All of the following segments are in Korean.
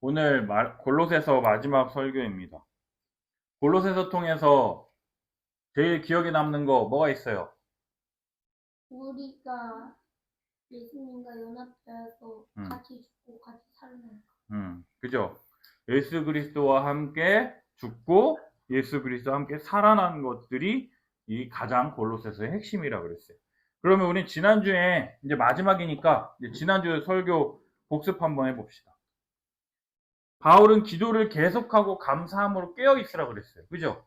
오늘 골로새서 마지막 설교입니다. 골로새서 통해서 제일 기억에 남는 거 뭐가 있어요? 우리가 예수님과 연합되어서 같이 죽고 같이 살아나는 거. 그죠? 예수 그리스도와 함께 죽고 예수 그리스도와 함께 살아난 것들이 이 가장 골로새서의 핵심이라 그랬어요. 그러면 우리 지난주에 이제 마지막이니까 이제 지난주 설교 복습 한번 해봅시다. 바울은 기도를 계속하고 감사함으로 깨어 있으라 그랬어요. 그죠?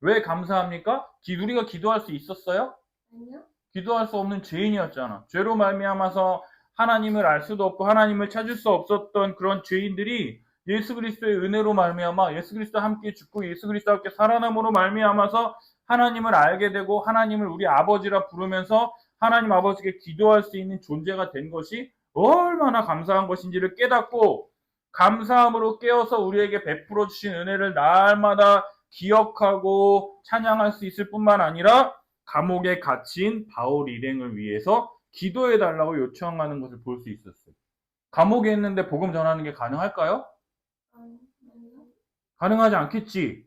왜 감사합니까? 우리가 기도할 수 있었어요? 아니요. 기도할 수 없는 죄인이었잖아. 죄로 말미암아서 하나님을 알 수도 없고 하나님을 찾을 수 없었던 그런 죄인들이 예수 그리스도의 은혜로 말미암아 예수 그리스도와 함께 죽고 예수 그리스도와 함께 살아남으로 말미암아서 하나님을 알게 되고 하나님을 우리 아버지라 부르면서 하나님 아버지께 기도할 수 있는 존재가 된 것이 얼마나 감사한 것인지를 깨닫고 감사함으로 깨어서 우리에게 베풀어 주신 은혜를 날마다 기억하고 찬양할 수 있을 뿐만 아니라 감옥에 갇힌 바울 일행을 위해서 기도해 달라고 요청하는 것을 볼 수 있었어요. 감옥에 있는데 복음 전하는 게 가능할까요? 아니요. 가능하지 않겠지.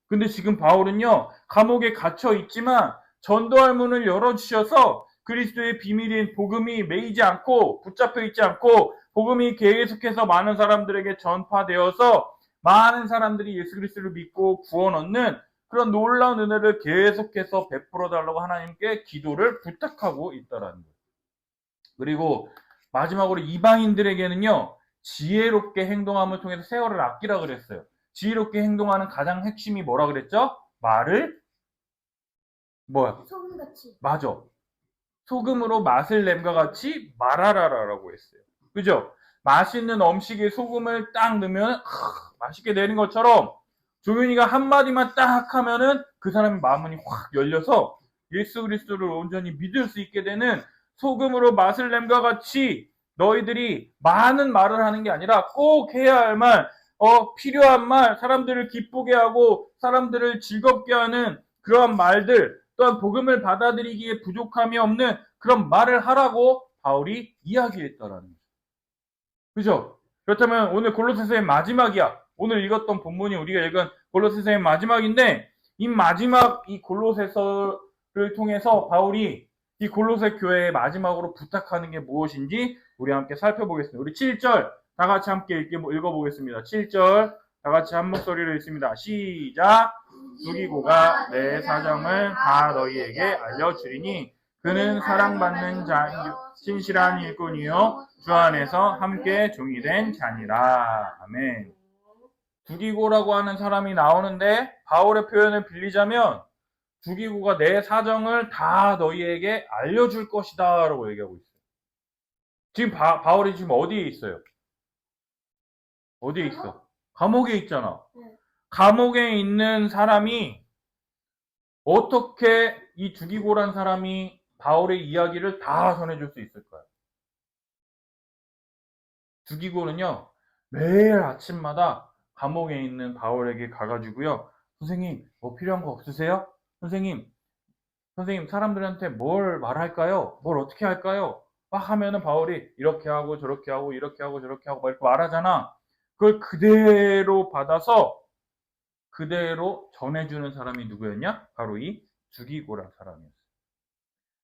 근데 지금 바울은요, 감옥에 갇혀 있지만 전도할 문을 열어주셔서 그리스도의 비밀인 복음이 매이지 않고 붙잡혀 있지 않고 복음이 계속해서 많은 사람들에게 전파되어서 많은 사람들이 예수 그리스도를 믿고 구원 얻는 그런 놀라운 은혜를 계속해서 베풀어 달라고 하나님께 기도를 부탁하고 있다라는 거예요. 그리고 마지막으로 이방인들에게는요, 지혜롭게 행동함을 통해서 세월을 아끼라 그랬어요. 지혜롭게 행동하는 가장 핵심이 뭐라 그랬죠? 말을 뭐야? 소금같이. 맞아. 소금으로 맛을 냄과 같이 말하라라고 했어요. 그죠? 맛있는 음식에 소금을 딱 넣으면 맛있게 되는 것처럼 종윤이가 한마디만 딱 하면은 그 사람의 마음이 확 열려서 예수 그리스도를 온전히 믿을 수 있게 되는 소금으로 맛을 냄과 같이 너희들이 많은 말을 하는 게 아니라 꼭 해야 할 말, 필요한 말, 사람들을 기쁘게 하고 사람들을 즐겁게 하는 그러한 말들, 또한 복음을 받아들이기에 부족함이 없는 그런 말을 하라고 바울이 이야기했다라는 거죠. 그죠? 그렇다면 오늘 골로새서의 마지막이야. 오늘 읽었던 본문이 우리가 읽은 골로새서의 마지막인데 이 마지막 이 골로새서를 통해서 바울이 이 골로새 교회의 마지막으로 부탁하는 게 무엇인지 우리 함께 살펴보겠습니다. 우리 7절 다 같이 함께 읽어보겠습니다. 7절 다 같이 한 목소리로 읽습니다. 시작! 두기고가 내 사정을 다 너희에게 알려주리니 그는 사랑받는 자 신실한 일꾼이요 주 안에서 함께 종이 된 자니라. 아멘. 두기고라고 하는 사람이 나오는데 바울의 표현을 빌리자면 두기고가 내 사정을 다 너희에게 알려줄 것이다 라고 얘기하고 있어요. 지금 바울이 지금 어디에 있어요? 어디에 있어? 감옥에 있잖아. 감옥에 있는 사람이 어떻게 이 두기고란 사람이 바울의 이야기를 다 전해줄 수 있을까요? 두기고는요, 매일 아침마다 감옥에 있는 바울에게 가가지고요, 선생님, 뭐 필요한 거 없으세요? 선생님, 사람들한테 뭘 말할까요? 뭘 어떻게 할까요? 막 하면은 바울이 이렇게 하고 저렇게 하고 이렇게 하고 저렇게 하고 막 이렇게 말하잖아. 그걸 그대로 받아서 그대로 전해주는 사람이 누구였냐? 바로 이 두기고란 사람이었어요.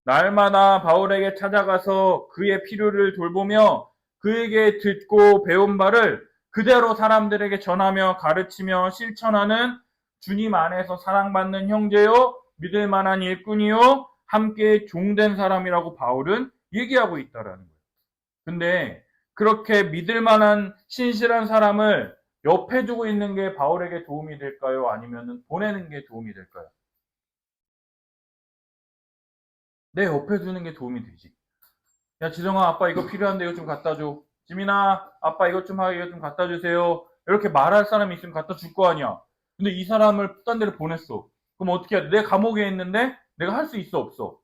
날마다 바울에게 찾아가서 그의 필요를 돌보며 그에게 듣고 배운 바를 그대로 사람들에게 전하며 가르치며 실천하는 주님 안에서 사랑받는 형제요, 믿을 만한 일꾼이요, 함께 종된 사람이라고 바울은 얘기하고 있다라는 거예요. 근데 그렇게 믿을 만한 신실한 사람을 옆에 두고 있는 게 바울에게 도움이 될까요? 아니면 보내는 게 도움이 될까요? 내 옆에 두는 게 도움이 되지. 야, 지성아, 아빠 이거 필요한데 이거 좀 갖다 줘. 지민아, 아빠 이거 좀 갖다 주세요. 이렇게 말할 사람이 있으면 갖다 줄 거 아니야. 근데 이 사람을 딴 데로 보냈어. 그럼 어떻게 해야 돼? 내 감옥에 있는데 내가 할 수 있어, 없어?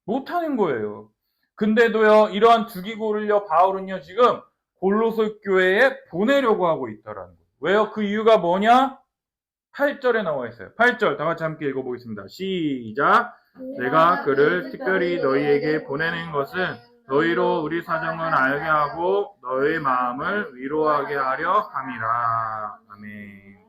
못하는 거예요. 근데도요, 이러한 두기고를요, 바울은요, 지금 골로새 교회에 보내려고 하고 있다라는 거예요. 왜요? 그 이유가 뭐냐? 8절에 나와 있어요. 8절 다 같이 함께 읽어보겠습니다. 시작! 내가 그를 특별히 너희에게 보내는 것은 너희로 우리 사정을 알게 하고 너희 마음을 위로하게 하려 함이라. 아멘.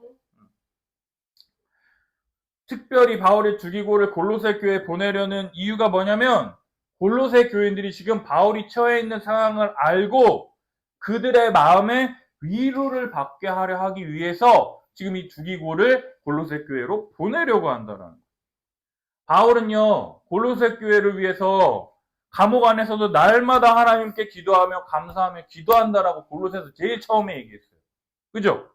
특별히 바울이 두기고를 골로새 교회에 보내려는 이유가 뭐냐면 골로새 교인들이 지금 바울이 처해 있는 상황을 알고 그들의 마음에 위로를 받게 하려 하기 위해서 지금 이 두기고를 골로새 교회로 보내려고 한다는 거예요. 바울은요, 골로새 교회를 위해서 감옥 안에서도 날마다 하나님께 기도하며 감사하며 기도한다라고 골로새에서 제일 처음에 얘기했어요. 그죠?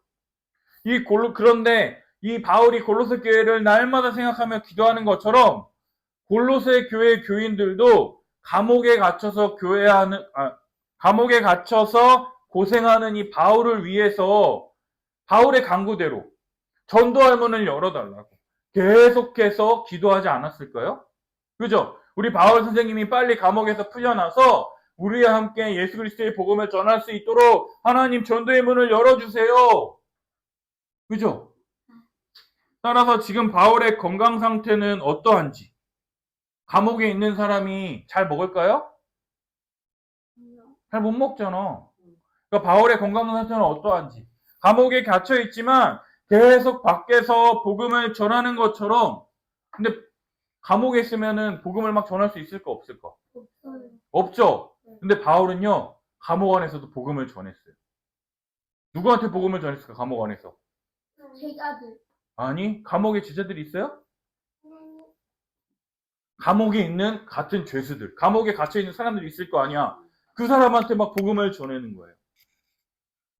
그런데 이 바울이 골로새 교회를 날마다 생각하며 기도하는 것처럼 골로새 교회 교인들도 감옥에 갇혀서 감옥에 갇혀서 고생하는 이 바울을 위해서 바울의 강구대로 전도할 문을 열어달라고 계속해서 기도하지 않았을까요? 그죠? 우리 바울 선생님이 빨리 감옥에서 풀려나서 우리와 함께 예수 그리스도의 복음을 전할 수 있도록 하나님 전도의 문을 열어주세요. 그죠? 따라서 지금 바울의 건강 상태는 어떠한지, 감옥에 있는 사람이 잘 먹을까요? 잘 못 먹잖아. 그러니까 바울의 건강 상태는 어떠한지, 감옥에 갇혀 있지만 계속 밖에서 복음을 전하는 것처럼, 근데 감옥에 있으면은 복음을 막 전할 수 있을까 없을까? 없어요. 없죠. 근데 바울은요, 감옥 안에서도 복음을 전했어요. 누구한테 복음을 전했을까? 감옥 안에서. 제자들. 아니, 감옥에 제자들이 있어요? 감옥에 있는 같은 죄수들, 감옥에 갇혀 있는 사람들이 있을 거 아니야. 그 사람한테 막 복음을 전하는 거예요.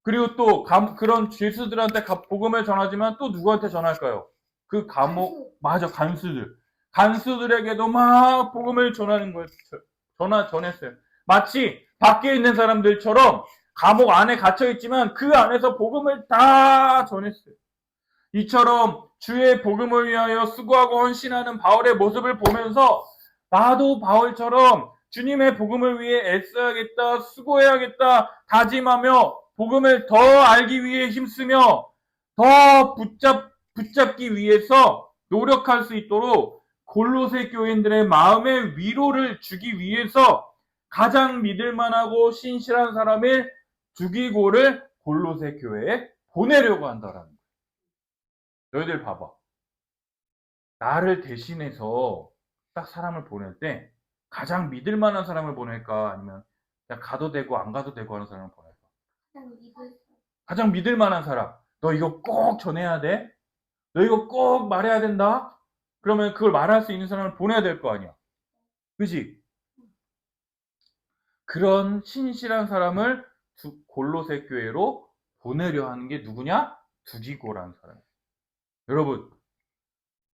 그리고 또 그런 죄수들한테 복음을 전하지만 또 누구한테 전할까요? 그 감옥, 맞아, 간수들. 간수들에게도 막 복음을 전하는 거예요. 전했어요. 마치 밖에 있는 사람들처럼 감옥 안에 갇혀 있지만 그 안에서 복음을 다 전했어요. 이처럼 주의 복음을 위하여 수고하고 헌신하는 바울의 모습을 보면서 나도 바울처럼 주님의 복음을 위해 애써야겠다, 수고해야겠다, 다짐하며 복음을 더 알기 위해 힘쓰며 더 붙잡기 위해서 노력할 수 있도록 골로새 교인들의 마음의 위로를 주기 위해서 가장 믿을만하고 신실한 사람의 두기고를 골로새 교회에 보내려고 한다라는 거예요. 너희들 봐봐. 나를 대신해서 딱 사람을 보낼 때 가장 믿을 만한 사람을 보낼까? 아니면 그냥 가도 되고 안 가도 되고 하는 사람을 보낼까? 가장 믿을 만한 사람. 너 이거 꼭 전해야 돼? 너 이거 꼭 말해야 된다? 그러면 그걸 말할 수 있는 사람을 보내야 될 거 아니야. 그지? 그런 신실한 사람을 골로새 교회로 보내려 하는 게 누구냐? 두기고라는 사람이에요. 여러분,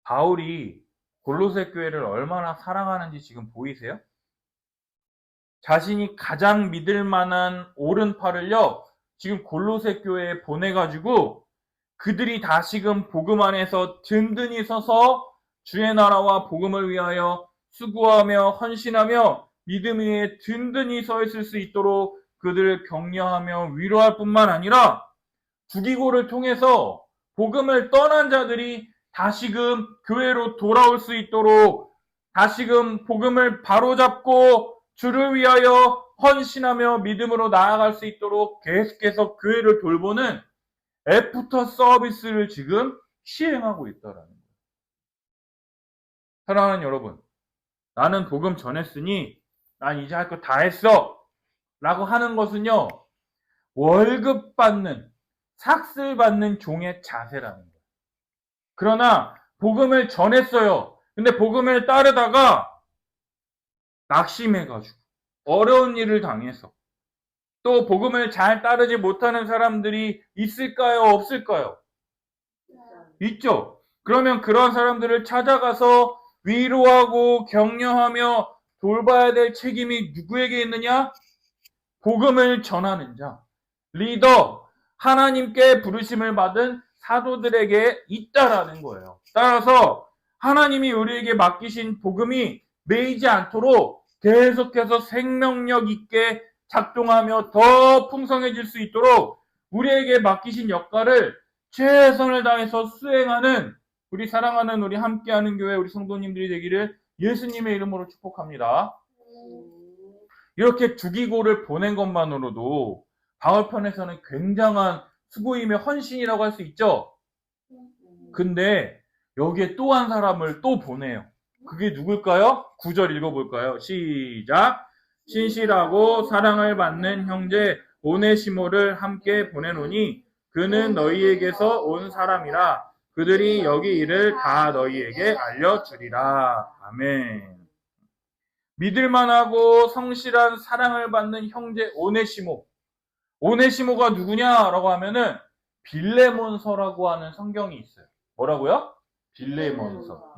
바울이 골로새 교회를 얼마나 사랑하는지 지금 보이세요? 자신이 가장 믿을 만한 오른팔을요, 지금 골로새 교회에 보내가지고 그들이 다시금 복음 안에서 든든히 서서 주의 나라와 복음을 위하여 수고하며 헌신하며 믿음 위에 든든히 서 있을 수 있도록 그들을 격려하며 위로할 뿐만 아니라 두기고를 통해서 복음을 떠난 자들이 다시금 교회로 돌아올 수 있도록 다시금 복음을 바로잡고 주를 위하여 헌신하며 믿음으로 나아갈 수 있도록 계속해서 교회를 돌보는 애프터 서비스를 지금 시행하고 있다라는 거예요. 사랑하는 여러분, 나는 복음 전했으니 난 이제 할 거 다 했어 라고 하는 것은요, 월급 받는, 삭슬 받는 종의 자세라는 거예요. 그러나 복음을 전했어요. 근데 복음을 따르다가 낙심해가지고 어려운 일을 당해서 또 복음을 잘 따르지 못하는 사람들이 있을까요? 없을까요? 있죠. 그러면 그런 사람들을 찾아가서 위로하고 격려하며 돌봐야 될 책임이 누구에게 있느냐? 복음을 전하는 자, 리더, 하나님께 부르심을 받은 사도들에게 있다라는 거예요. 따라서 하나님이 우리에게 맡기신 복음이 매이지 않도록 계속해서 생명력 있게 작동하며 더 풍성해질 수 있도록 우리에게 맡기신 역할을 최선을 다해서 수행하는 우리 사랑하는 우리 함께하는 교회 우리 성도님들이 되기를 예수님의 이름으로 축복합니다. 이렇게 두기고를 보낸 것만으로도 바울편에서는 굉장한 수고이며 헌신이라고 할 수 있죠. 근데 여기에 또 한 사람을 또 보내요. 그게 누굴까요? 9절 읽어볼까요? 시작. 신실하고 사랑을 받는 형제 오네시모를 함께 보내노니 그는 너희에게서 온 사람이라. 그들이 여기 일을 다 너희에게 알려주리라. 아멘. 믿을만하고 성실한 사랑을 받는 형제 오네시모. 오네시모가 누구냐라고 하면은 빌레몬서라고 하는 성경이 있어요. 뭐라고요? 빌레몬서.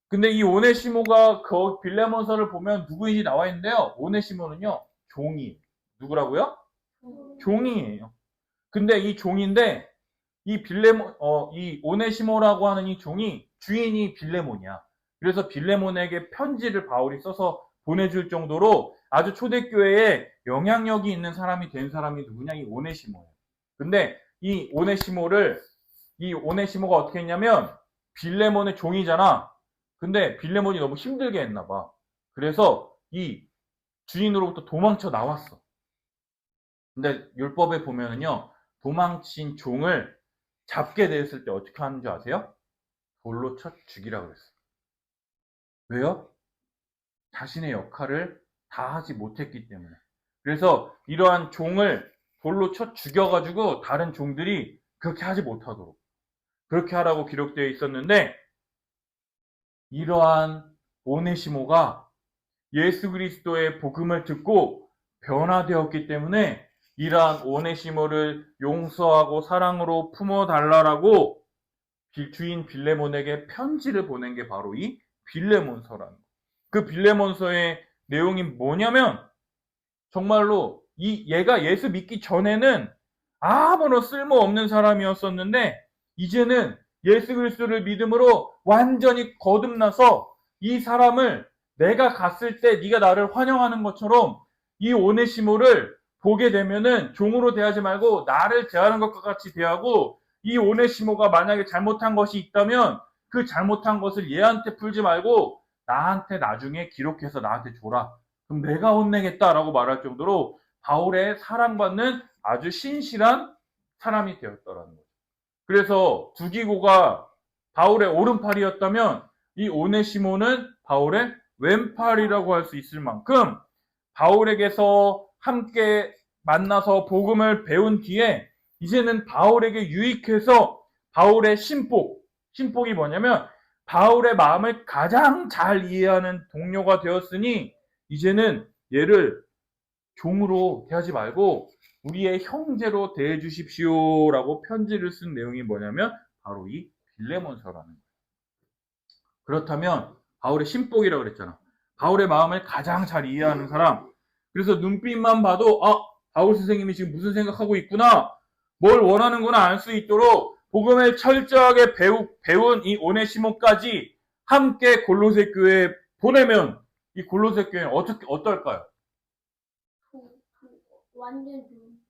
근데 이 오네시모가 그 빌레몬서를 보면 누구인지 나와 있는데요. 오네시모는요, 종이. 누구라고요? 종이에요. 근데 이 종인데, 이 오네시모라고 하는 이 종이 주인이 빌레몬이야. 그래서 빌레몬에게 편지를 바울이 써서 보내줄 정도로 아주 초대교회에 영향력이 있는 사람이 된 사람이 누구냐? 이 오네시모예요. 근데 이 오네시모가 어떻게 했냐면 빌레몬의 종이잖아. 근데 빌레몬이 너무 힘들게 했나 봐. 그래서 이 주인으로부터 도망쳐 나왔어. 근데 율법에 보면은요, 도망친 종을 잡게 되었을 때 어떻게 하는 줄 아세요? 돌로 쳐 죽이라고 그랬어요. 왜요? 자신의 역할을 다 하지 못했기 때문에. 그래서 이러한 종을 돌로 쳐 죽여가지고 다른 종들이 그렇게 하지 못하도록 그렇게 하라고 기록되어 있었는데, 이러한 오네시모가 예수 그리스도의 복음을 듣고 변화되었기 때문에 이러한 오네시모를 용서하고 사랑으로 품어달라고 주인 빌레몬에게 편지를 보낸 게 바로 이 빌레몬서라는 거예요. 그 빌레몬서의 내용이 뭐냐면 정말로 얘가 예수 믿기 전에는 아무런 쓸모없는 사람이었었는데 이제는 예수 그리스도를 믿음으로 완전히 거듭나서 이 사람을 내가 갔을 때 네가 나를 환영하는 것처럼 이 오네시모를 보게 되면은 종으로 대하지 말고 나를 대하는 것과 같이 대하고, 이 오네시모가 만약에 잘못한 것이 있다면 그 잘못한 것을 얘한테 풀지 말고 나한테 나중에 기록해서 나한테 줘라. 그럼 내가 혼내겠다라고 말할 정도로 바울의 사랑받는 아주 신실한 사람이 되었더라는 거죠. 그래서 두기고가 바울의 오른팔이었다면 이 오네시모는 바울의 왼팔이라고 할 수 있을 만큼 바울에게서 함께 만나서 복음을 배운 뒤에 이제는 바울에게 유익해서 바울의 신복이 뭐냐면 바울의 마음을 가장 잘 이해하는 동료가 되었으니 이제는 얘를 종으로 대하지 말고 우리의 형제로 대해 주십시오라고 편지를 쓴 내용이 뭐냐면 바로 이 빌레몬서라는 거예요. 그렇다면 바울의 신복이라고 그랬잖아. 바울의 마음을 가장 잘 이해하는 사람. 그래서 눈빛만 봐도 바울 선생님이 지금 무슨 생각하고 있구나, 뭘 원하는구나 알 수 있도록 복음을 철저하게 배운 이 오네시모까지 함께 골로새 교회에 보내면 이 골로새 교회는 어떨까요?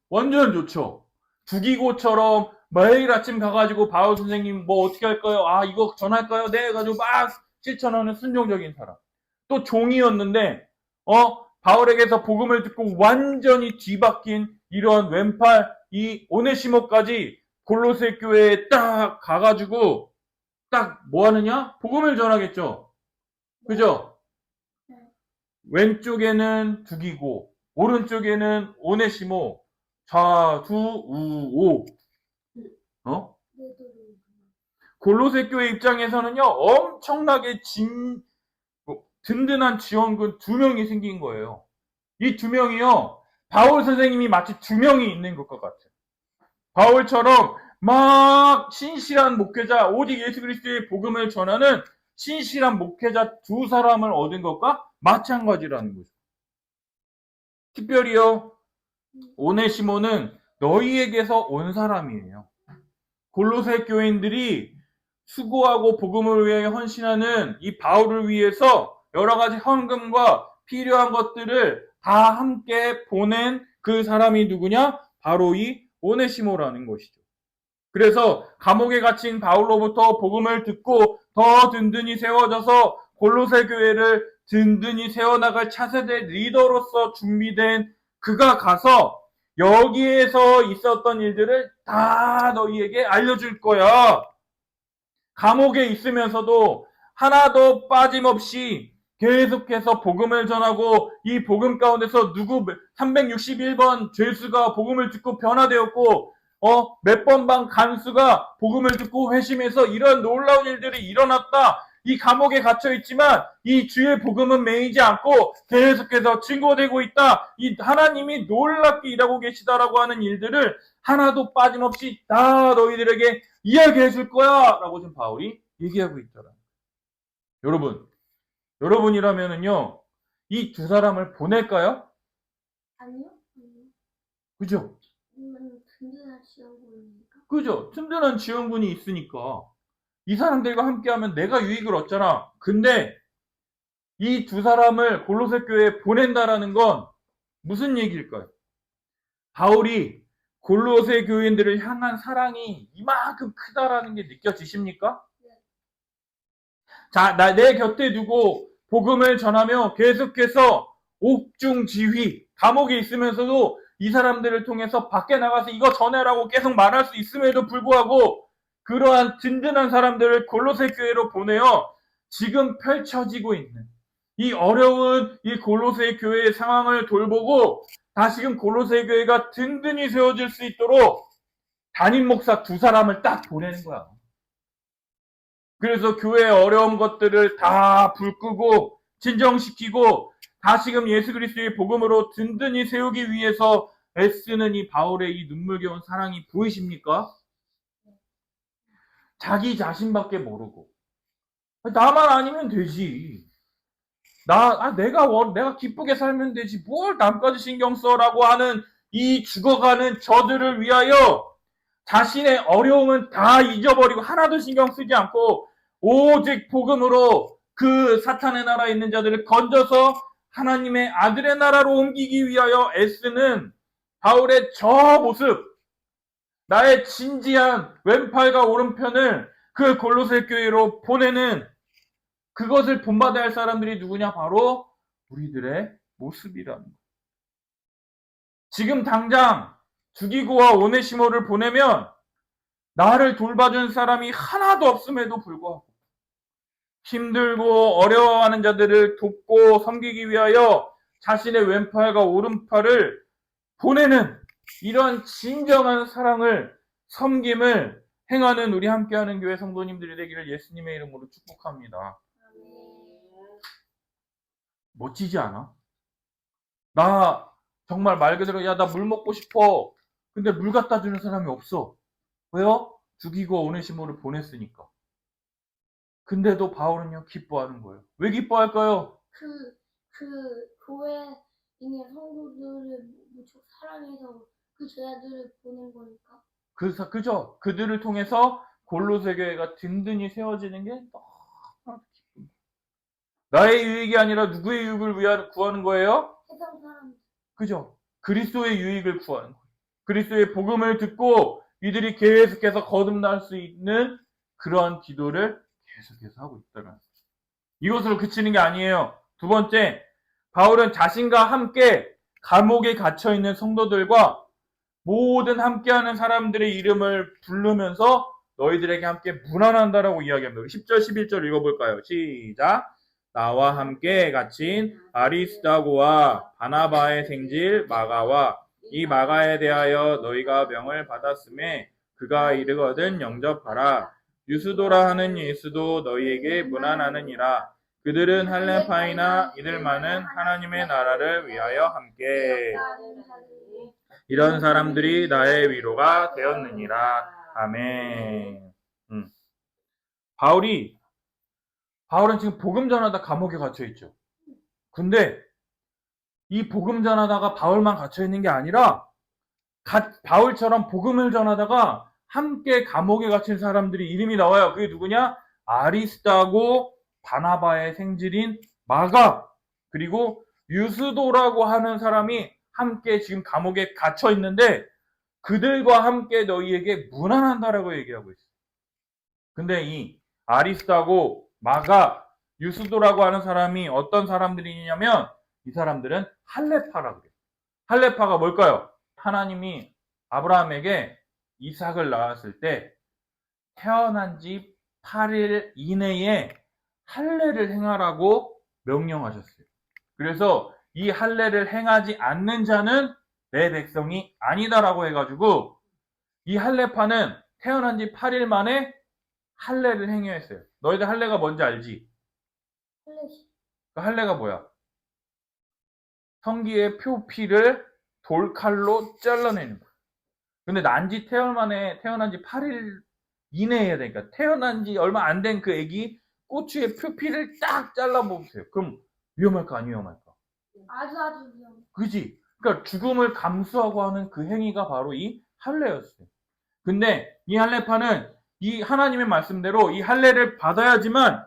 완전 좋죠. 두기고처럼 매일 아침 가가지고 바울 선생님 뭐 어떻게 할까요? 이거 전할까요? 네 해가지고 막 실천하는 순종적인 사람. 또 종이었는데 바울에게서 복음을 듣고 완전히 뒤바뀐 이러한 왼팔 이 오네시모까지 골로새 교회에 딱 가가지고 딱 뭐 하느냐? 복음을 전하겠죠. 그죠? 왼쪽에는 두기고 오른쪽에는 오네시모, 좌두우오. 골로새 교회 입장에서는요, 엄청나게 든든한 지원군 2명이 생긴 거예요. 이 2명이요, 바울 선생님이 마치 2명이 있는 것과 같아요. 바울처럼 막 신실한 목회자, 오직 예수 그리스도의 복음을 전하는 신실한 목회자 2사람을 얻은 것과 마찬가지라는 거죠. 특별히요, 오네시모는 너희에게서 온 사람이에요. 골로새 교인들이 수고하고 복음을 위해 헌신하는 이 바울을 위해서 여러 가지 헌금과 필요한 것들을 다 함께 보낸 그 사람이 누구냐? 바로 이 오네시모라는 것이죠. 그래서 감옥에 갇힌 바울로부터 복음을 듣고 더 든든히 세워져서 골로새 교회를 든든히 세워나갈 차세대 리더로서 준비된 그가 가서 여기에서 있었던 일들을 다 너희에게 알려줄 거야. 감옥에 있으면서도 하나도 빠짐없이 계속해서 복음을 전하고 이 복음 가운데서 누구 361번 죄수가 복음을 듣고 변화되었고 몇 번 방 간수가 복음을 듣고 회심해서 이런 놀라운 일들이 일어났다. 이 감옥에 갇혀 있지만 이 주의 복음은 매이지 않고 계속해서 증거되고 있다. 이 하나님이 놀랍게 일하고 계시다라고 하는 일들을 하나도 빠짐없이 다 너희들에게 이야기해 줄 거야 라고 지금 바울이 얘기하고 있더라. 여러분이라면은요 이 두 사람을 보낼까요? 아니요? 그죠? 든든한 지원군이니까. 그죠? 든든한 지원군이 있으니까 이 사람들과 함께하면 내가 유익을 얻잖아. 근데 이 두 사람을 골로새 교회에 보낸다라는 건 무슨 얘기일까요? 바울이 골로새 교인들을 향한 사랑이 이만큼 크다라는 게 느껴지십니까? 자, 내 곁에 두고 복음을 전하며 계속해서 옥중지휘, 감옥에 있으면서도 이 사람들을 통해서 밖에 나가서 이거 전해라고 계속 말할 수 있음에도 불구하고 그러한 든든한 사람들을 골로새 교회로 보내어 지금 펼쳐지고 있는 이 어려운 이 골로새 교회의 상황을 돌보고 다시금 골로새 교회가 든든히 세워질 수 있도록 담임 목사 두 사람을 딱 보내는 거야. 그래서 교회의 어려운 것들을 다 불 끄고 진정시키고 다시금 예수 그리스도의 복음으로 든든히 세우기 위해서 애쓰는 이 바울의 이 눈물겨운 사랑이 보이십니까? 자기 자신밖에 모르고 나만 아니면 되지. 내가 기쁘게 살면 되지. 뭘 남까지 신경 써라고 하는 이 죽어가는 저들을 위하여 자신의 어려움은 다 잊어버리고 하나도 신경 쓰지 않고 오직 복음으로 그 사탄의 나라에 있는 자들을 건져서 하나님의 아들의 나라로 옮기기 위하여 애쓰는 바울의 저 모습, 나의 진지한 왼팔과 오른편을 그 골로새 교회로 보내는 그것을 본받아야 할 사람들이 누구냐? 바로 우리들의 모습이라는 것. 지금 당장 주기고와 오네시모를 보내면 나를 돌봐준 사람이 하나도 없음에도 불구하고 힘들고 어려워하는 자들을 돕고 섬기기 위하여 자신의 왼팔과 오른팔을 보내는 이런 진정한 사랑을 섬김을 행하는 우리 함께하는 교회 성도님들이 되기를 예수님의 이름으로 축복합니다. 멋지지 않아? 나 정말 말 그대로 나 물 먹고 싶어. 근데 물 갖다 주는 사람이 없어. 왜요? 죽이고 오네시모를 보냈으니까. 근데도 바울은요 기뻐하는 거예요. 왜 기뻐할까요? 그 교회에 있는 성도들을 무척 사랑해서 그 제자들을 보낸 거니까. 그죠? 그들을 통해서 골로새 교회가 든든히 세워지는 게 너무 기쁩니다. 나의 유익이 아니라 누구의 유익을 구하는 거예요? 세상 사람. 그죠? 그리스도의 유익을 구하는 거예요. 그리스도의 복음을 듣고 이들이 계속해서 거듭날 수 있는 그러한 기도를 계속해서 하고 있다는 거예요. 이것으로 그치는 게 아니에요. 두 번째, 바울은 자신과 함께 감옥에 갇혀있는 성도들과 모든 함께하는 사람들의 이름을 부르면서 너희들에게 함께 문안한다라고 이야기합니다. 10절, 11절 읽어볼까요? 시작! 나와 함께 갇힌 아리스다고와 바나바의 생질 마가와 이 마가에 대하여 너희가 명을 받았음에 그가 이르거든 영접하라. 유스도라 하는 예수도 너희에게 문안하느니라. 그들은 할레파이나 이들만은 하나님의 나라를 위하여 함께 이런 사람들이 나의 위로가 되었느니라. 아멘. 바울은 지금 복음 전하다 감옥에 갇혀 있죠. 근데 이 복음 전하다가 바울만 갇혀 있는 게 아니라 바울처럼 복음을 전하다가 함께 감옥에 갇힌 사람들이 이름이 나와요. 그게 누구냐? 아리스다고 바나바의 생질인 마가 그리고 유스도라고 하는 사람이 함께 지금 감옥에 갇혀 있는데 그들과 함께 너희에게 문안한다라고 얘기하고 있어요. 근데 이 아리스다고 마가 유스도라고 하는 사람이 어떤 사람들이냐면 이 사람들은 할레파라고 그래요. 할레파가 뭘까요? 하나님이 아브라함에게 이삭을 낳았을 때 태어난 지 8일 이내에 할례를 행하라고 명령하셨어요. 그래서 이 할례를 행하지 않는 자는 내 백성이 아니다라고 해가지고 이 할례파는 태어난 지 8일 만에 할례를 행해야 했어요. 너희들 할례가 뭔지 알지? 플래시. 그 할례가 뭐야? 성기의 표피를 돌칼로 잘라내는 거야. 근데 태어난 지 8일 이내에 해야 되니까 태어난 지 얼마 안 된 그 애기 꼬추의 표피를 딱 잘라보세요. 그럼 위험할까 안 위험할까? 아주 위험. 그지? 그러니까 죽음을 감수하고 하는 그 행위가 바로 이 할례였어요. 근데 이 할례파는 이 하나님의 말씀대로 이 할례를 받아야지만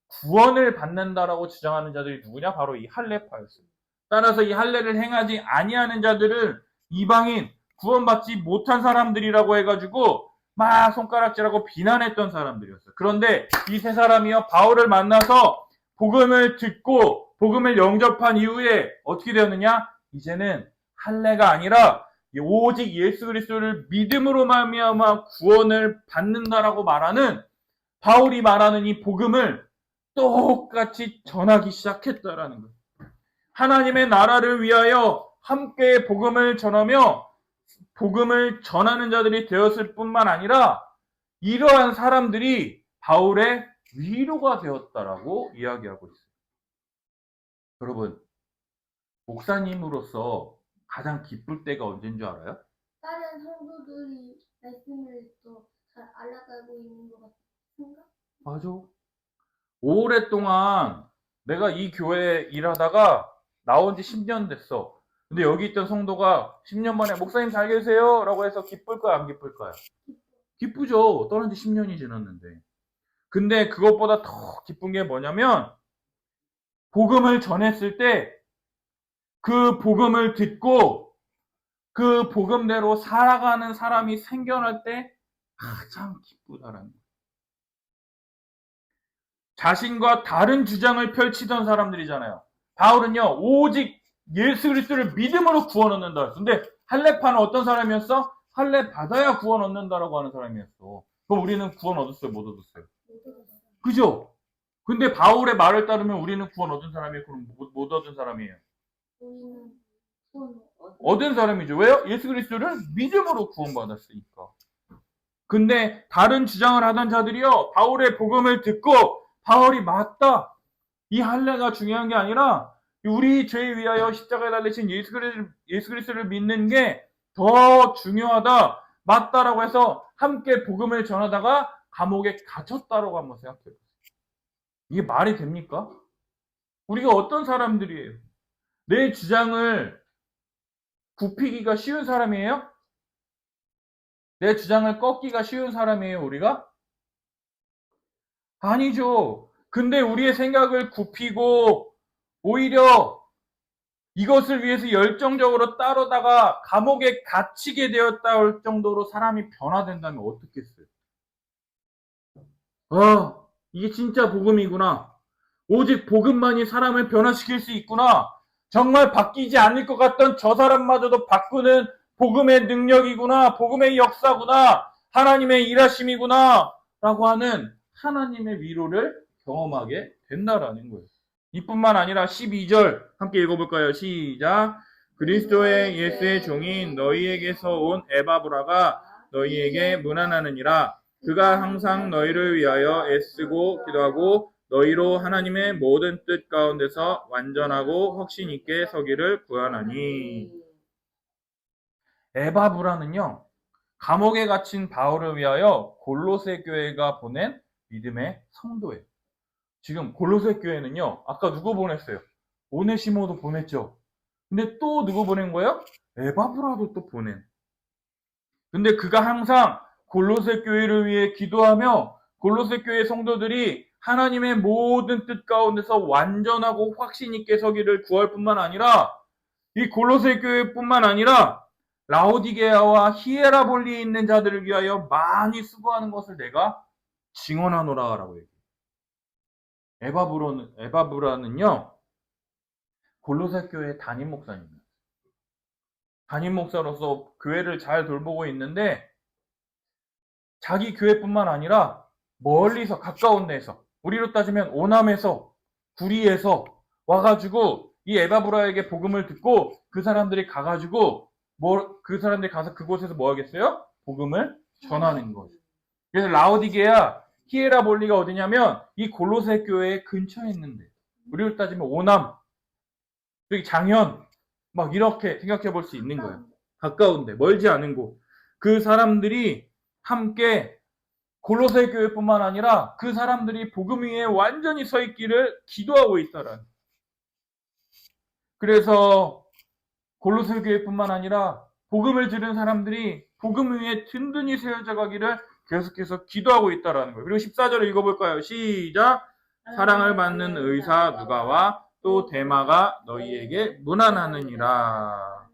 구원을 받는다라고 주장하는 자들이 누구냐? 바로 이 할례파였어요. 따라서 이 할례를 행하지 아니하는 자들을 이방인 구원받지 못한 사람들이라고 해가지고 막 손가락질하고 비난했던 사람들이었어요. 그런데 이 세 사람이요 바울을 만나서 복음을 듣고 복음을 영접한 이후에 어떻게 되었느냐? 이제는 할례가 아니라 오직 예수 그리스도를 믿음으로 말미암아 구원을 받는다라고 말하는 바울이 말하는 이 복음을 똑같이 전하기 시작했다라는 거예요. 하나님의 나라를 위하여 함께 복음을 전하며 복음을 전하는 자들이 되었을 뿐만 아니라 이러한 사람들이 바울의 위로가 되었다라고 이야기하고 있어요. 여러분, 목사님으로서 가장 기쁠 때가 언제인 줄 알아요? 다른 성도들이 말씀을 또 잘 알아가고 있는 것 같은가? 맞아. 오랫동안 내가 이 교회에 일하다가 나온 지 10년 됐어. 근데 여기 있던 성도가 10년 만에 목사님 잘 계세요? 라고 해서 기쁠까요? 안 기쁠까요? 기쁘죠. 떠난 지 10년이 지났는데. 근데 그것보다 더 기쁜 게 뭐냐면 복음을 전했을 때 그 복음을 듣고 그 복음대로 살아가는 사람이 생겨날 때 가장 기쁘다라는 거예요. 자신과 다른 주장을 펼치던 사람들이잖아요. 바울은요, 오직 예수 그리스도를 믿음으로 구원 얻는다. 근데 할례파는 어떤 사람이었어? 할례 받아야 구원 얻는다라고 하는 사람이었어. 그럼 우리는 구원 얻었어요? 못 얻었어요? 그죠? 근데 바울의 말을 따르면 우리는 구원 얻은 사람이에요? 그럼 못 얻은 사람이에요? 우리는 구원 얻은 사람이죠. 왜요? 예수 그리스도를 믿음으로 구원받았으니까. 근데 다른 주장을 하던 자들이요, 바울의 복음을 듣고 바울이 맞다. 이 할례가 중요한 게 아니라 우리 죄 위하여 십자가에 달리신 예수 그리스도를 믿는 게 더 중요하다. 맞다라고 해서 함께 복음을 전하다가 감옥에 갇혔다라고 한번 생각해 보세요. 이게 말이 됩니까? 우리가 어떤 사람들이에요? 내 주장을 굽히기가 쉬운 사람이에요? 내 주장을 꺾기가 쉬운 사람이에요, 우리가? 아니죠. 근데 우리의 생각을 굽히고 오히려 이것을 위해서 열정적으로 따르다가 감옥에 갇히게 되었다 할 정도로 사람이 변화된다면 어떻겠어요? 아, 이게 진짜 복음이구나. 오직 복음만이 사람을 변화시킬 수 있구나. 정말 바뀌지 않을 것 같던 저 사람마저도 바꾸는 복음의 능력이구나. 복음의 역사구나. 하나님의 일하심이구나. 라고 하는 하나님의 위로를 경험하게 된다라는 거예요. 이뿐만 아니라 12절 함께 읽어볼까요? 시작. 그리스도의 예수의 종인 너희에게서 온 에바브라가 너희에게 문안하느니라. 그가 항상 너희를 위하여 애쓰고 기도하고 너희로 하나님의 모든 뜻 가운데서 완전하고 확신 있게 서기를 구하나니. 에바브라는요, 감옥에 갇힌 바울을 위하여 골로새 교회가 보낸 믿음의 성도예요. 지금 골로새 교회는요, 아까 누구 보냈어요? 오네시모도 보냈죠. 근데 또 누구 보낸 거예요? 에바브라도 또 보낸. 근데 그가 항상 골로새 교회를 위해 기도하며 골로새 교회 성도들이 하나님의 모든 뜻 가운데서 완전하고 확신 있게 서기를 구할 뿐만 아니라 이 골로새 교회뿐만 아니라 라오디게아와 히에라볼리에 있는 자들을 위하여 많이 수고하는 것을 내가 증언하노라라고 얘기해요. 에바브라는요, 골로새 교회 담임 목사입니다. 담임 목사로서 교회를 잘 돌보고 있는데, 자기 교회뿐만 아니라 멀리서 가까운 데서, 우리로 따지면 오남에서, 구리에서 와가지고 이 에바브라에게 복음을 듣고 그 사람들이 가가지고 그 사람들이 가서 그곳에서 뭐 하겠어요? 복음을 전하는 거죠. 그래서 라오디게아 히에라볼리가 어디냐면 이 골로새 교회 근처에 있는데, 우리로 따지면 오남, 여기 장현, 막 이렇게 생각해 볼 수 있는 거예요. 가까운데, 멀지 않은 곳. 그 사람들이 함께 골로새 교회뿐만 아니라 그 사람들이 복음 위에 완전히 서 있기를 기도하고 있다라는. 그래서 골로새 교회뿐만 아니라 복음을 들은 사람들이 복음 위에 든든히 세워져 가기를 계속해서 기도하고 있다라는 거예요. 그리고 14절을 읽어볼까요? 시작. 사랑을 받는 의사 누가와 또 데마가 너희에게 문안하느니라.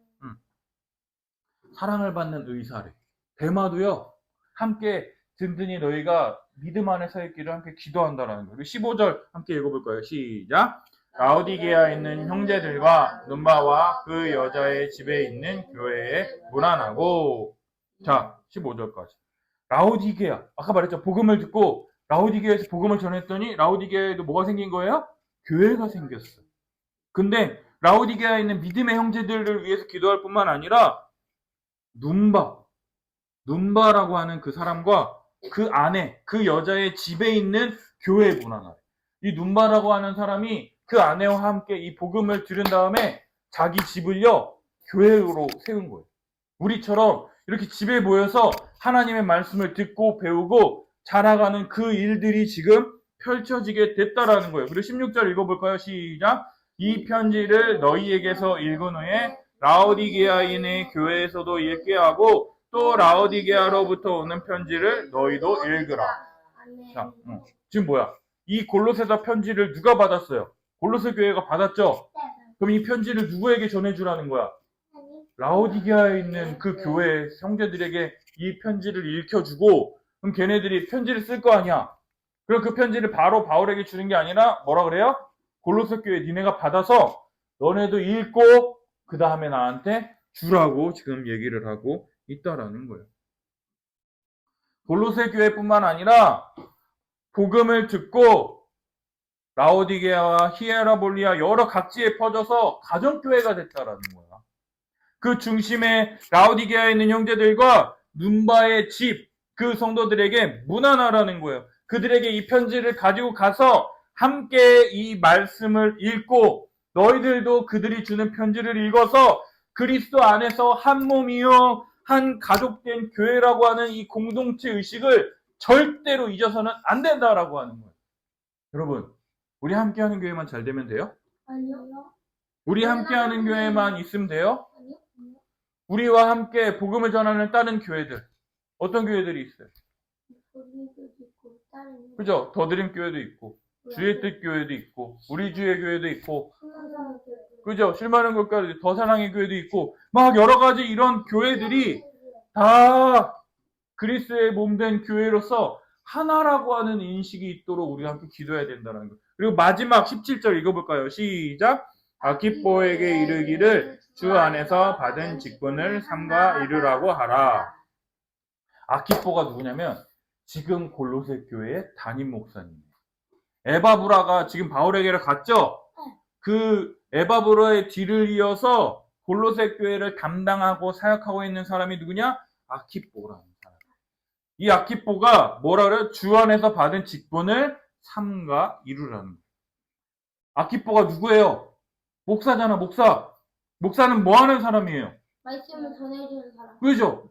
사랑을 받는 의사래. 데마도요, 함께 든든히 너희가 믿음 안에 서 있기를 함께 기도한다라는 거예요. 15절 함께 읽어볼까요? 시작. 라오디게아에 있는 형제들과 눈바와 그 여자의 집에 있는 교회에 문안하고. 자, 15절까지. 라오디게아, 아까 말했죠. 복음을 듣고 라오디게아에서 복음을 전했더니 라오디게아에도 뭐가 생긴 거예요? 교회가 생겼어. 근데 라오디게아에 있는 믿음의 형제들을 위해서 기도할 뿐만 아니라 눈바라고 하는 그 사람과 그 안에 그 여자의 집에 있는 교회에 문안하래. 이 눈바라고 하는 사람이 그 아내와 함께 이 복음을 들은 다음에 자기 집을요 교회로 세운 거예요. 우리처럼 이렇게 집에 모여서 하나님의 말씀을 듣고 배우고 자라가는 그 일들이 지금 펼쳐지게 됐다라는 거예요. 그리고 16절 읽어볼까요? 시작. 이 편지를 너희에게서 읽은 후에 라오디게아인의 교회에서도 읽게 하고 또 라오디게아로부터 오는 편지를 너희도 읽으라. 자, 지금 뭐야? 이 골로새서 편지를 누가 받았어요? 골로새 교회가 받았죠? 그럼 이 편지를 누구에게 전해주라는 거야? 라오디게아에 있는 그 교회 형제들에게 이 편지를 읽혀주고, 그럼 걔네들이 편지를 쓸 거 아니야? 그럼 그 편지를 바로 바울에게 주는 게 아니라 뭐라 그래요? 골로새 교회 니네가 받아서 너네도 읽고 그 다음에 나한테 주라고 지금 얘기를 하고 있다라는 거예요. 골로새 교회뿐만 아니라 복음을 듣고 라오디게아와 히에라볼리아 여러 각지에 퍼져서 가정교회가 됐다라는 거야. 그 중심에 라오디게아에 있는 형제들과 눈바의 집, 그 성도들에게 문안하라는 거예요. 그들에게 이 편지를 가지고 가서 함께 이 말씀을 읽고 너희들도 그들이 주는 편지를 읽어서 그리스도 안에서 한 몸이요 한 가족된 교회라고 하는 이 공동체 의식을 절대로 잊어서는 안 된다라고 하는 거예요. 여러분, 우리 함께하는 교회만 잘 되면 돼요? 아니요. 우리 함께하는 교회만 있으면 돼요? 아니요. 우리와 함께 복음을 전하는 다른 교회들, 어떤 교회들이 있어요? 그죠? 더드림 교회도 있고, 주의 뜻 교회도 있고, 우리 주의 교회도 있고, 그죠? 실만한 것까지 더 사랑의 교회도 있고, 막 여러 가지 이런 교회들이 다 그리스도의 몸된 교회로서 하나라고 하는 인식이 있도록 우리가 함께 기도해야 된다는 거. 그리고 마지막 17절 읽어볼까요? 시작. 아키뽀에게 이르기를 주 안에서 받은 직분을 삼가 이루라고 하라. 아키뽀가 누구냐면 지금 골로새 교회의 담임 목사님이에요. 에바브라가 지금 바울에게를 갔죠? 그 에바브라의 뒤를 이어서 골로새 교회를 담당하고 사역하고 있는 사람이 누구냐? 아키뽀라는 사람. 이 아키뽀가 뭐라 그래요? 주 안에서 받은 직분을 삼가 이루라는 거예요. 아키뽀가 누구예요? 목사잖아, 목사. 목사는 뭐 하는 사람이에요? 말씀을 전해주는 사람. 그죠?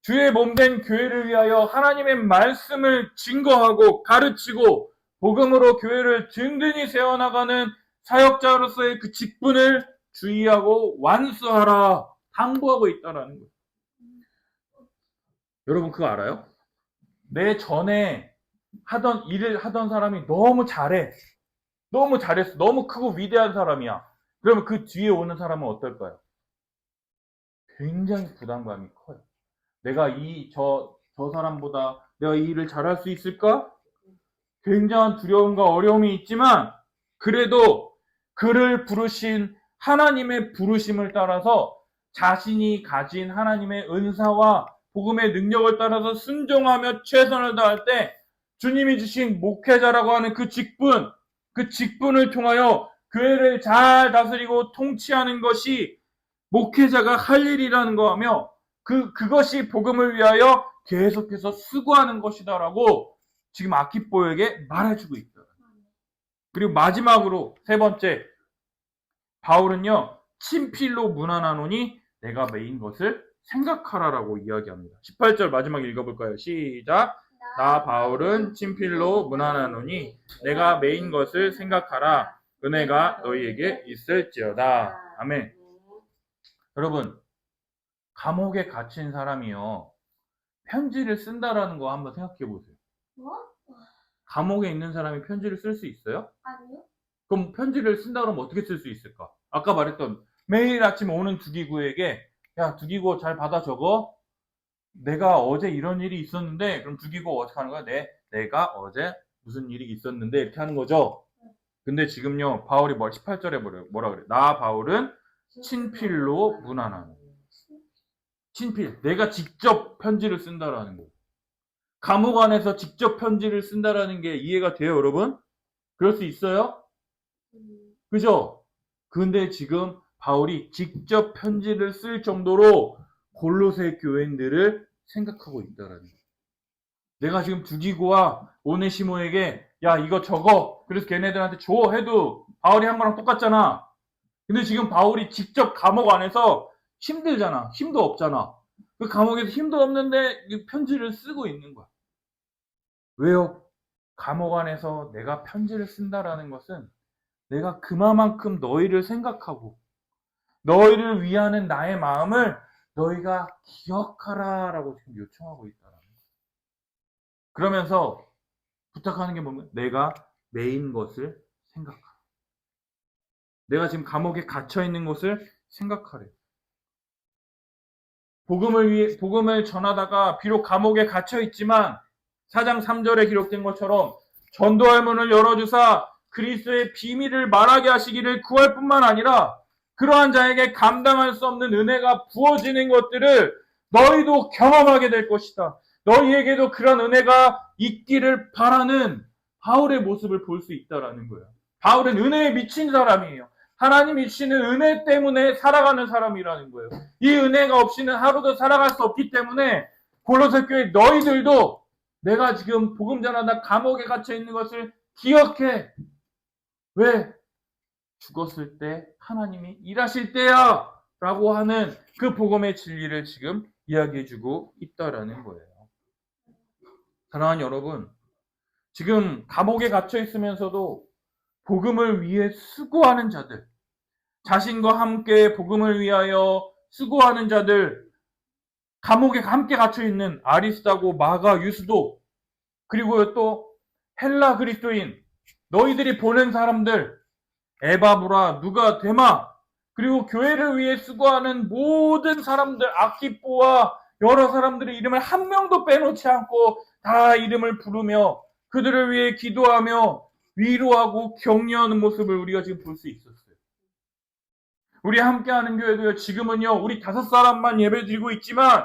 주의 몸된 교회를 위하여 하나님의 말씀을 증거하고 가르치고 복음으로 교회를 든든히 세워나가는 사역자로서의 그 직분을 주의하고 완수하라 당부하고 있다라는 거예요. 여러분 그거 알아요? 내 전에 하던 일을 하던 사람이 너무 잘해. 너무 잘했어. 너무 크고 위대한 사람이야. 그러면 그 뒤에 오는 사람은 어떨까요? 굉장히 부담감이 커요. 내가 저 사람보다 내가 이 일을 잘할 수 있을까? 굉장한 두려움과 어려움이 있지만 그래도 그를 부르신 하나님의 부르심을 따라서 자신이 가진 하나님의 은사와 복음의 능력을 따라서 순종하며 최선을 다할 때 주님이 주신 목회자라고 하는 그 직분을 통하여 교회를 잘 다스리고 통치하는 것이 목회자가 할 일이라는 거하며 그것이 복음을 위하여 계속해서 수고하는 것이다라고 지금 아키포에게 말해주고 있다. 그리고 마지막으로 세 번째, 바울은요, 친필로 문안하노니 내가 메인 것을 생각하라라고 이야기합니다. 18절 마지막 읽어볼까요? 시작. 나 바울은 친필로 문안하노니 내가 메인 것을 생각하라. 은혜가 너희에게 있을지어다. 아멘. 여러분, 감옥에 갇힌 사람이요, 편지를 쓴다라는 거 한번 생각해 보세요. 뭐? 감옥에 있는 사람이 편지를 쓸 수 있어요? 아니요? 그럼 편지를 쓴다 그러면 어떻게 쓸 수 있을까? 아까 말했던 매일 아침 오는 두기구에게, 야, 두기구 잘 받아 적어. 내가 어제 이런 일이 있었는데, 그럼 두기구 어떻게 하는 거야? 내가 어제 무슨 일이 있었는데, 이렇게 하는 거죠. 근데 지금요, 바울이 18절에 뭐라 그래? 나 바울은 친필로 문안하노. 친필. 내가 직접 편지를 쓴다라는 거. 감옥 안에서 직접 편지를 쓴다라는 게 이해가 돼요, 여러분? 그럴 수 있어요? 그죠? 근데 지금 바울이 직접 편지를 쓸 정도로 골로새 교인들을 생각하고 있다라는 거예요. 내가 지금 두기고와 오네시모에게 야, 이거 적어. 그래서 걔네들한테 줘 해도 바울이 한 거랑 똑같잖아. 근데 지금 바울이 직접 감옥 안에서 힘들잖아. 힘도 없잖아. 그 감옥에서 힘도 없는데 이 편지를 쓰고 있는 거야. 왜요? 감옥 안에서 내가 편지를 쓴다라는 것은 내가 그만큼 너희를 생각하고 너희를 위하는 나의 마음을 너희가 기억하라라고 지금 요청하고 있다라는 거예요. 그러면서 부탁하는 게 뭐냐면 내가 메인 것을 생각하라. 내가 지금 감옥에 갇혀 있는 것을 생각하래. 복음을 전하다가 비록 감옥에 갇혀 있지만 4장 3절에 기록된 것처럼 전도할 문을 열어주사 그리스도의 비밀을 말하게 하시기를 구할 뿐만 아니라 그러한 자에게 감당할 수 없는 은혜가 부어지는 것들을 너희도 경험하게 될 것이다. 너희에게도 그런 은혜가 있기를 바라는 바울의 모습을 볼 수 있다라는 거예요. 바울은 은혜에 미친 사람이에요. 하나님이 주시는 은혜 때문에 살아가는 사람이라는 거예요. 이 은혜가 없이는 하루도 살아갈 수 없기 때문에 골로새 교회 너희들도 내가 지금 복음 전하다 감옥에 갇혀 있는 것을 기억해. 왜? 죽었을 때 하나님이 일하실 때야 라고 하는 그 복음의 진리를 지금 이야기해주고 있다라는 거예요. 사랑하는 여러분, 지금 감옥에 갇혀 있으면서도 복음을 위해 수고하는 자들, 자신과 함께 복음을 위하여 수고하는 자들, 감옥에 함께 갇혀 있는 아리스다고, 마가, 유스도, 그리고 또 헬라 그리스도인, 너희들이 보낸 사람들, 에바브라, 누가, 데마, 그리고 교회를 위해 수고하는 모든 사람들, 아키포와 여러 사람들의 이름을 한 명도 빼놓지 않고 다 이름을 부르며 그들을 위해 기도하며 위로하고 격려하는 모습을 우리가 지금 볼 수 있었어요. 우리 함께하는 교회도요, 지금은요, 우리 5사람만 예배 드리고 있지만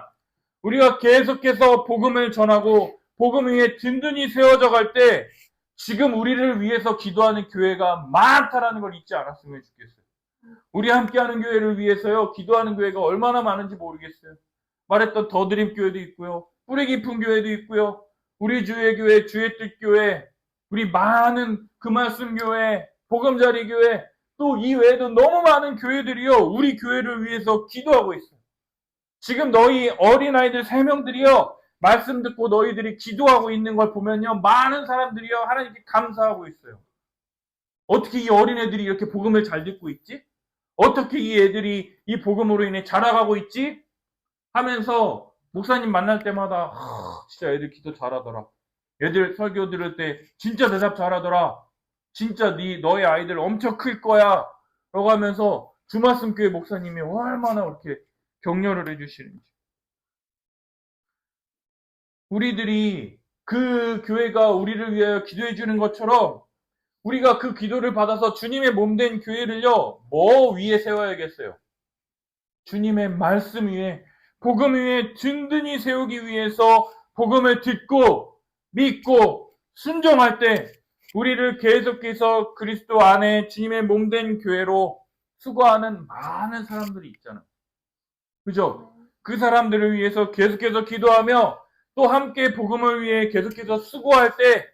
우리가 계속해서 복음을 전하고 복음 위에 든든히 세워져 갈 때 지금 우리를 위해서 기도하는 교회가 많다라는 걸 잊지 않았으면 좋겠어요. 우리 함께하는 교회를 위해서요, 기도하는 교회가 얼마나 많은지 모르겠어요. 말했던 더드림 교회도 있고요, 뿌리 깊은 교회도 있고요, 우리 주의 교회, 주의 뜻 교회, 우리 많은 그 말씀 교회, 복음자리 교회, 또 이 외에도 너무 많은 교회들이요, 우리 교회를 위해서 기도하고 있어요. 지금 너희 어린아이들 3명들이요, 말씀 듣고 너희들이 기도하고 있는 걸 보면요, 많은 사람들이요, 하나님께 감사하고 있어요. 어떻게 이 어린애들이 이렇게 복음을 잘 듣고 있지? 어떻게 이 애들이 이 복음으로 인해 자라가고 있지? 하면서 목사님 만날 때마다 진짜 애들 기도 잘하더라. 애들 설교 들을 때 진짜 대답 잘하더라. 진짜 너의 아이들 엄청 클 거야. 라고 하면서 주말씀교회 목사님이 얼마나 이렇게 격려를 해주시는지. 우리들이 그 교회가 우리를 위하여 기도해 주는 것처럼 우리가 그 기도를 받아서 주님의 몸된 교회를요, 뭐 위에 세워야겠어요? 주님의 말씀 위에, 복음 위에 든든히 세우기 위해서 복음을 듣고 믿고 순종할 때 우리를 계속해서 그리스도 안에 주님의 몸된 교회로 수고하는 많은 사람들이 있잖아요. 그죠? 그 사람들을 위해서 계속해서 기도하며 또 함께 복음을 위해 계속해서 수고할 때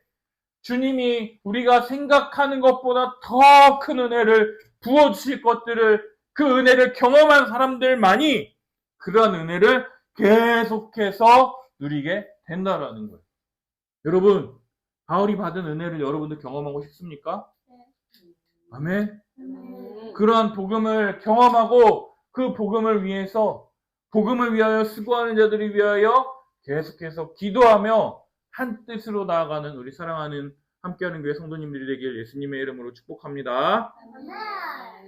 주님이 우리가 생각하는 것보다 더 큰 은혜를 부어주실 것들을, 그 은혜를 경험한 사람들만이 그러한 은혜를 계속해서 누리게 된다라는 거예요. 여러분, 바울이 받은 은혜를 여러분도 경험하고 싶습니까? 아멘. 그러한 복음을 경험하고 그 복음을 위해서, 복음을 위하여 수고하는 자들을 위하여 계속해서 기도하며 한 뜻으로 나아가는 우리 사랑하는 함께하는 교회 성도님들이 되길 예수님의 이름으로 축복합니다. 아멘.